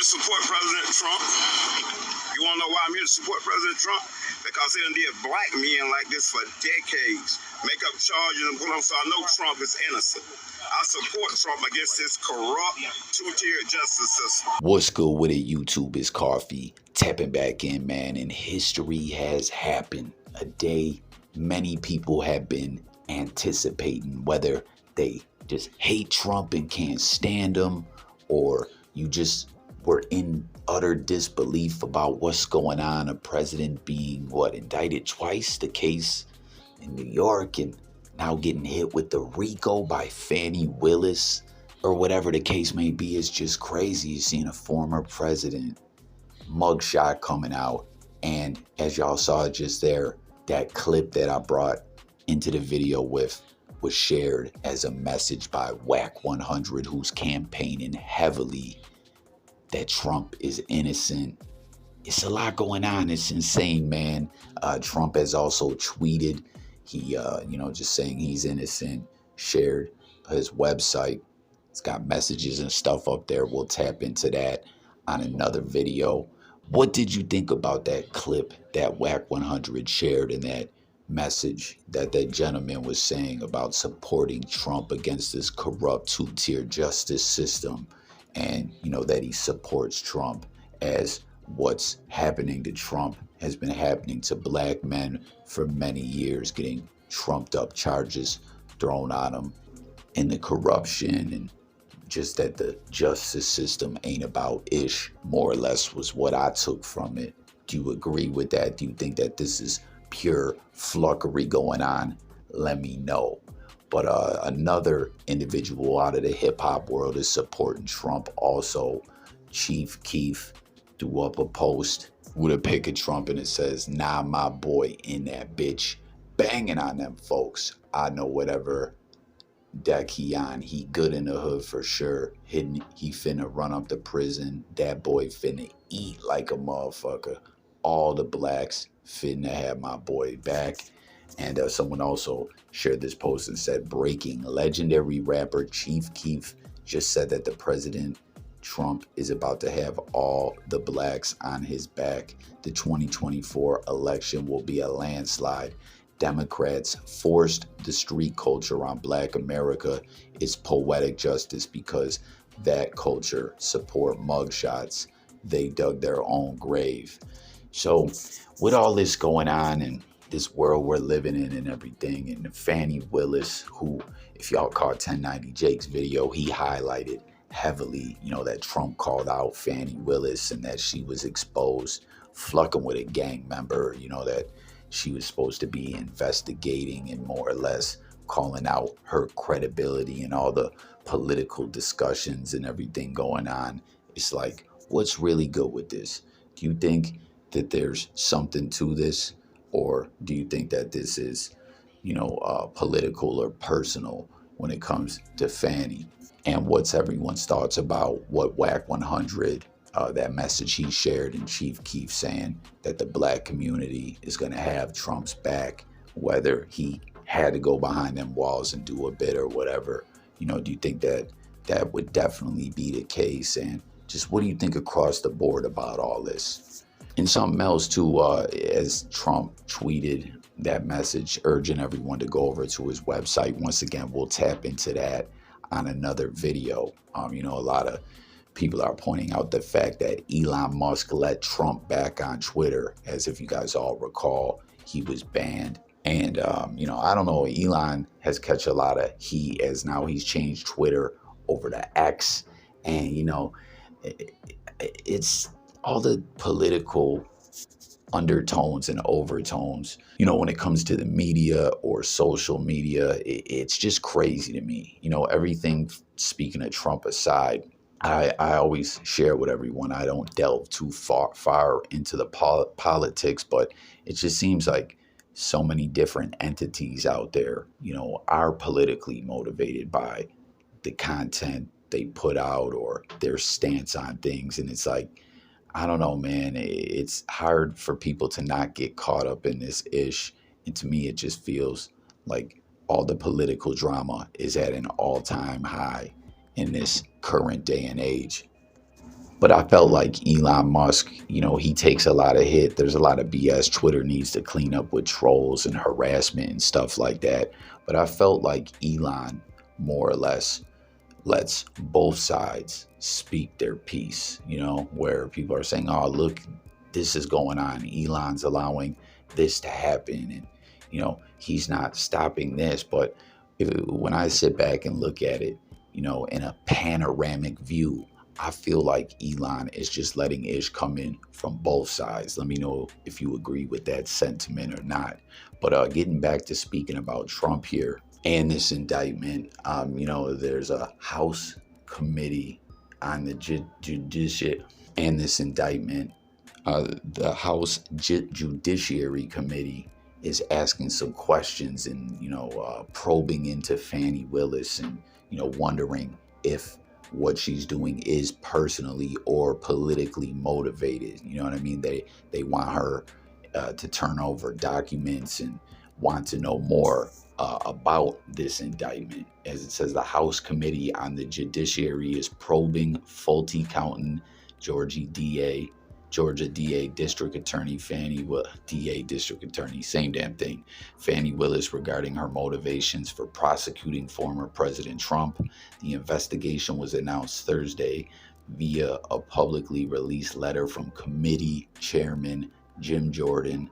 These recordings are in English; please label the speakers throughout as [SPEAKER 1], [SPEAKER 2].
[SPEAKER 1] to support President Trump. You want to know why I'm here to support President Trump? Because they done did black men like this for decades. Make up charges and put on, so I know Trump is innocent. I support Trump against this corrupt, two-tier justice system.
[SPEAKER 2] What's good with it, YouTube? It's Coffee. Tapping back in, man, and history has happened. A day many people have been anticipating, whether they just hate Trump and can't stand him, or you just were in utter disbelief about what's going on. A president being, indicted twice, the case in New York, and now getting hit with the RICO by Fani Willis, or whatever the case may be. Is just crazy. You're seeing a former president mugshot coming out, and as y'all saw just there, that clip that I brought into the video was shared as a message by WACK100, who's campaigning heavily that Trump is innocent. It's a lot going on. It's insane, man. Trump has also tweeted, he, just saying he's innocent, shared his website. It's got messages and stuff up there. We'll tap into that on another video. What did you think about that clip that WACK100 shared, and that message that that gentleman was saying about supporting Trump against this corrupt two-tier justice system, and that he supports Trump, as what's happening to Trump has been happening to black men for many years, getting trumped up charges thrown on them, and the corruption, and just that the justice system ain't about ish, more or less, was what I took from it. Do you agree with that? Do you think that this is pure flunkery going on? Let me know. But another individual out of the hip-hop world is supporting Trump also. Chief Keef threw up a post with a pic of Trump, and it says, "Nah, my boy in that bitch, banging on them folks. I know whatever deck he on, he good in the hood for sure. He finna run up to prison. That boy finna eat like a motherfucker. All the blacks finna have my boy back." And someone also shared this post and said, "Breaking: legendary rapper Chief Keef just said that the President Trump is about to have all the blacks on his back. The 2024 election will be a landslide. Democrats forced the street culture on Black America. It's poetic justice because that culture support mugshots. They dug their own grave." So with all this going on and this world we're living in and everything, and Fani Willis, who, if y'all caught 1090 Jake's video, he highlighted heavily, that Trump called out Fani Willis and that she was exposed fucking with a gang member, that she was supposed to be investigating and more or less calling out her credibility and all the political discussions and everything going on. It's like, what's really good with this? Do you think that there's something to this? Or do you think that this is, political or personal when it comes to Fani? And what's everyone's thoughts about what WACK100, that message he shared, and Chief Keef saying that the black community is going to have Trump's back, whether he had to go behind them walls and do a bit or whatever? Do you think that that would definitely be the case? And just what do you think across the board about all this? And something else too, as Trump tweeted that message urging everyone to go over to his website. Once again, we'll tap into that on another video. A lot of people are pointing out the fact that Elon Musk let Trump back on Twitter. As if you guys all recall, he was banned. And, I don't know, Elon has catch a lot of heat as now he's changed Twitter over to X. And, it's all the political undertones and overtones, when it comes to the media or social media. It's just crazy to me. Everything, speaking of Trump aside, I always share with everyone. I don't delve too far into the politics, but it just seems like so many different entities out there, are politically motivated by the content they put out or their stance on things. And it's like, I don't know, man. It's hard for people to not get caught up in this ish. And to me, it just feels like all the political drama is at an all-time high in this current day and age. But I felt like Elon Musk, he takes a lot of hit. There's a lot of BS. Twitter needs to clean up with trolls and harassment and stuff like that. But I felt like Elon more or less lets both sides speak their piece, where people are saying, oh, look, this is going on. Elon's allowing this to happen. And, he's not stopping this. But when I sit back and look at it, in a panoramic view, I feel like Elon is just letting ish come in from both sides. Let me know if you agree with that sentiment or not. But getting back to speaking about Trump here and this indictment, there's a House committee on the judiciary and this indictment. The House Judiciary Committee is asking some questions and, probing into Fani Willis and, wondering if what she's doing is personally or politically motivated. You know what I mean? They want her to turn over documents and want to know more about this indictment. As it says, the House Committee on the Judiciary is probing Fulton County, Georgia DA District Attorney DA District Attorney, same damn thing, Fani Willis regarding her motivations for prosecuting former President Trump. The investigation was announced Thursday via a publicly released letter from Committee Chairman Jim Jordan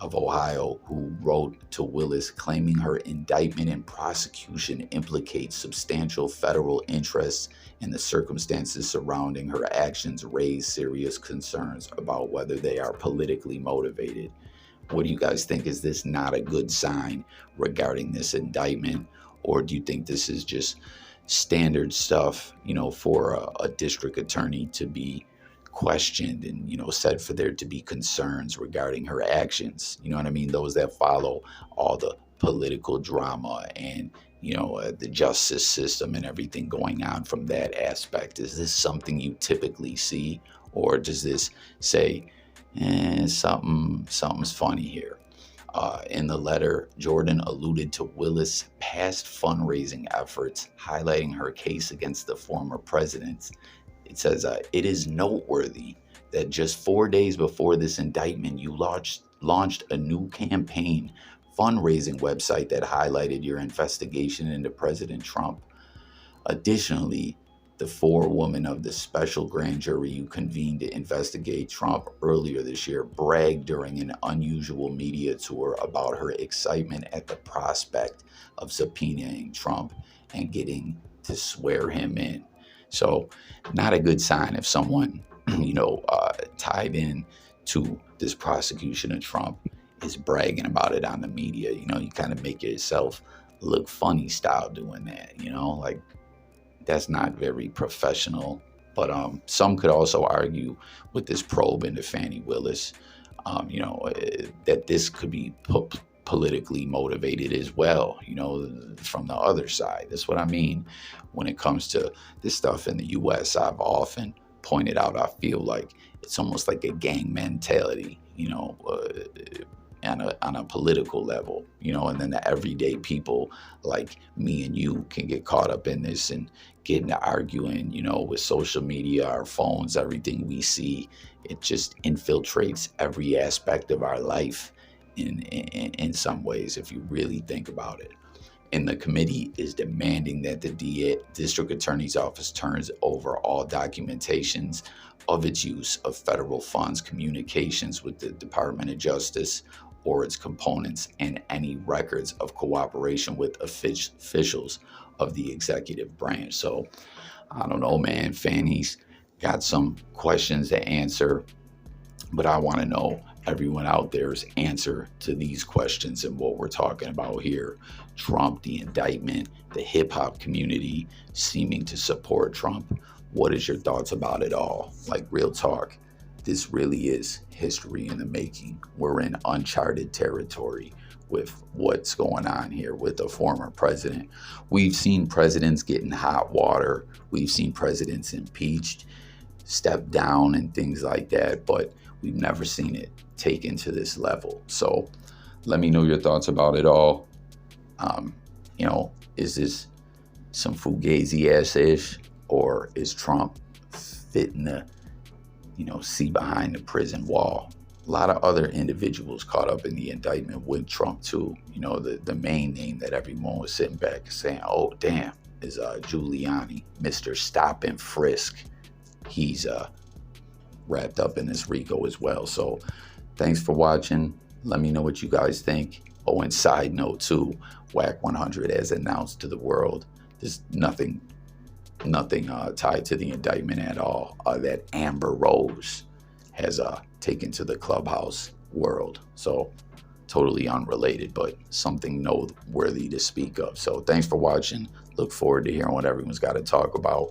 [SPEAKER 2] of Ohio, who wrote to Willis claiming her indictment and prosecution implicates substantial federal interests and the circumstances surrounding her actions raise serious concerns about whether they are politically motivated. What do you guys think? Is this not a good sign regarding this indictment? Or do you think this is just standard stuff, for a district attorney to be questioned and, said for there to be concerns regarding her actions? You know what I mean? Those that follow all the political drama and, the justice system and everything going on from that aspect. Is this something you typically see? Or does this say, something's funny here? In the letter, Jordan alluded to Willis' past fundraising efforts, highlighting her case against the former president. It says, it is noteworthy that just 4 days before this indictment, you launched a new campaign fundraising website that highlighted your investigation into President Trump. Additionally, the forewoman of the special grand jury you convened to investigate Trump earlier this year bragged during an unusual media tour about her excitement at the prospect of subpoenaing Trump and getting to swear him in. So not a good sign if someone, tied in to this prosecution of Trump is bragging about it on the media. You kind of make yourself look funny style doing that, like that's not very professional. But some could also argue with this probe into Fani Willis, that this could be politically motivated as well, from the other side. That's what I mean when it comes to this stuff in the U.S. I've often pointed out, I feel like it's almost like a gang mentality, on a political level, and then the everyday people like me and you can get caught up in this and get into arguing, with social media, our phones, everything we see. It just infiltrates every aspect of our life in some ways, if you really think about it. And the committee is demanding that the district attorney's office turns over all documentations of its use of federal funds, communications with the Department of Justice or its components, and any records of cooperation with officials of the executive branch. So I don't know, man. Fani's got some questions to answer, but I want to know everyone out there's answer to these questions and what we're talking about here. Trump, the indictment, the hip hop community seeming to support Trump. What is your thoughts about it all? Like, real talk. This really is history in the making. We're in uncharted territory with what's going on here with the former president. We've seen presidents get in hot water. We've seen presidents impeached, step down and things like that, but we've never seen it taken to this level. So let me know your thoughts about it all. Is this some fugazi ass ish, or is Trump fitting the see behind the prison wall. A lot of other individuals caught up in the indictment with Trump too. The main name that everyone was sitting back saying, oh damn, is Giuliani, Mr. Stop and Frisk. He's wrapped up in this RICO as well. So thanks for watching. Let me know what you guys think. Oh, and side note too, WACK100 has announced to the world there's nothing tied to the indictment at all that Amber Rose has taken to the Clubhouse world. So totally unrelated, but something noteworthy to speak of. So thanks for watching. Look forward to hearing what everyone's got to talk about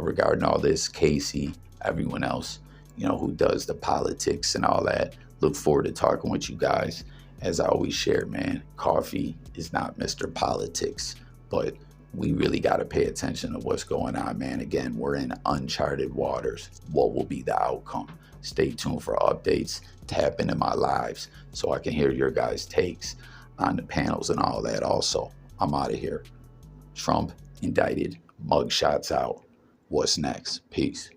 [SPEAKER 2] regarding all this. Casey, everyone else, who does the politics and all that. Look forward to talking with you guys. As I always share, man, coffee is not Mr. Politics, but we really got to pay attention to what's going on, man. Again, we're in uncharted waters. What will be the outcome? Stay tuned for updates. Tap into my lives so I can hear your guys' takes on the panels and all that. Also, I'm out of here. Trump indicted. Mugshots out. What's next? Peace.